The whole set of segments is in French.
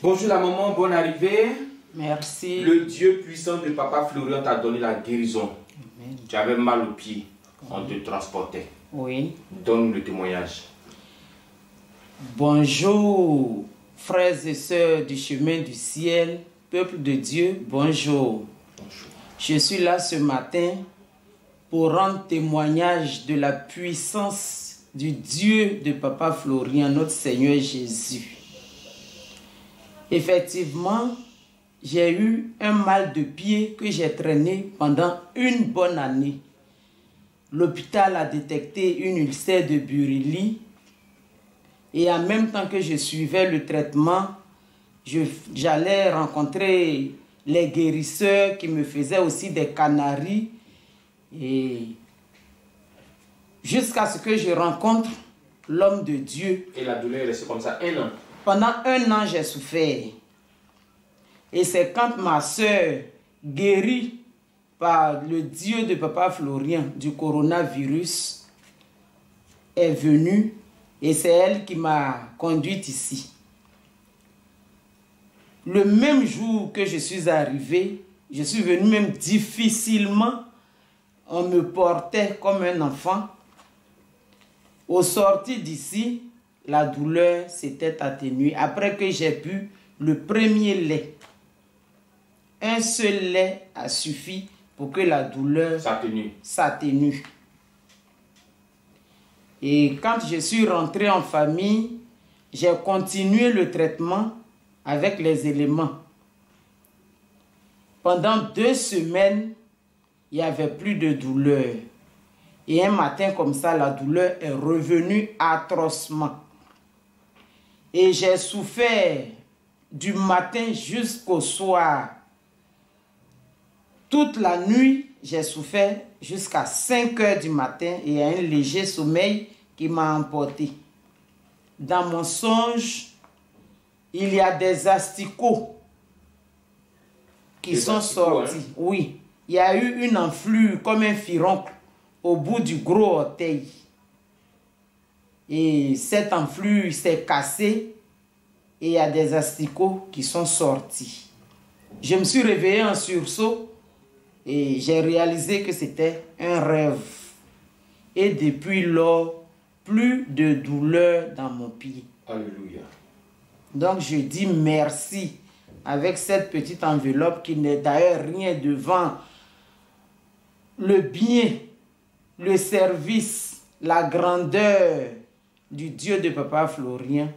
Bonjour la maman, bonne arrivée. Merci. Le Dieu puissant de Papa Florian t'a donné la guérison. Amen. Tu avais mal au pied, on te transportait. Oui. Donne le témoignage. Bonjour, frères et sœurs du chemin du ciel, peuple de Dieu, bonjour. Bonjour. Je suis là ce matin pour rendre témoignage de la puissance du Dieu de Papa Florian, notre Seigneur Jésus. Effectivement, j'ai eu un mal de pied que j'ai traîné pendant une bonne année. L'hôpital a détecté une ulcère de Burili et en même temps que je suivais le traitement, j'allais rencontrer les guérisseurs qui me faisaient aussi des canaries et jusqu'à ce que je rencontre l'homme de Dieu. Et la douleur est restée comme ça 1 an. Pendant 1 an, j'ai souffert. Et c'est quand ma soeur, guérie par le Dieu de Papa Florian du coronavirus, est venue et c'est elle qui m'a conduite ici. Le même jour que je suis arrivée, je suis venue même difficilement. On me portait comme un enfant. Au sortir d'ici, la douleur s'était atténuée après que j'ai bu le premier lait. Un seul lait a suffi pour que la douleur s'atténue. Et quand je suis rentrée en famille, j'ai continué le traitement avec les éléments. Pendant 2 semaines, il n'y avait plus de douleur. Et un matin comme ça, la douleur est revenue atrocement. Et j'ai souffert du matin jusqu'au soir. Toute la nuit, j'ai souffert jusqu'à 5 heures du matin et un léger sommeil qui m'a emporté. Dans mon songe, il y a des asticots qui sont sortis. Hein? Oui, il y a eu une enflure comme un furoncle au bout du gros orteil. Et cette enflure s'est cassée et il y a des asticots qui sont sortis. Je me suis réveillée en sursaut et j'ai réalisé que c'était un rêve. Et depuis lors, plus de douleur dans mon pied. Alléluia. Donc je dis merci avec cette petite enveloppe qui n'est d'ailleurs rien devant le bien, le service, la grandeur du Dieu de Papa Florian.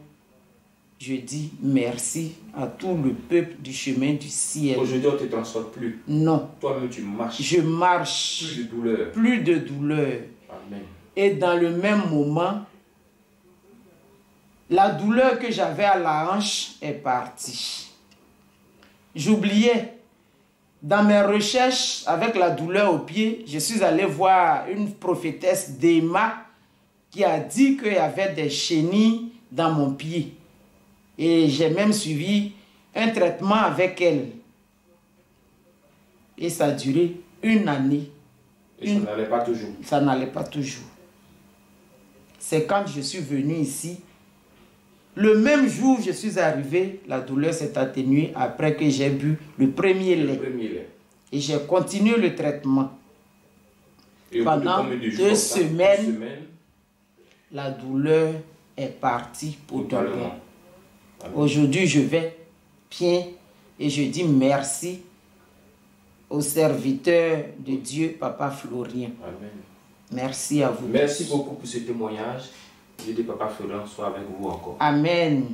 Je dis merci à tout le peuple du chemin du ciel. Aujourd'hui, on ne te transporte plus. Non. Toi-même, tu marches. Je marche. Plus de douleur. Plus de douleur. Amen. Et dans le même moment, la douleur que j'avais à la hanche est partie. J'oubliais. Dans mes recherches avec la douleur au pied, je suis allé voir une prophétesse d'Emma qui a dit qu'il y avait des chenilles dans mon pied. Et j'ai même suivi un traitement avec elle. Et ça a duré 1 année. Et ça n'allait pas toujours. Ça n'allait pas toujours. C'est quand je suis venue ici. Le même jour où je suis arrivée, la douleur s'est atténuée après que j'ai bu le premier lait. Et j'ai continué le traitement. Et pendant 2 semaines, la douleur est partie pour tout le monde. Aujourd'hui, je vais bien et je dis merci au serviteur de Dieu, Papa Florian. Amen. Merci à vous. Merci beaucoup pour ce témoignage. Dieu de Papa Florian soit avec vous encore. Amen.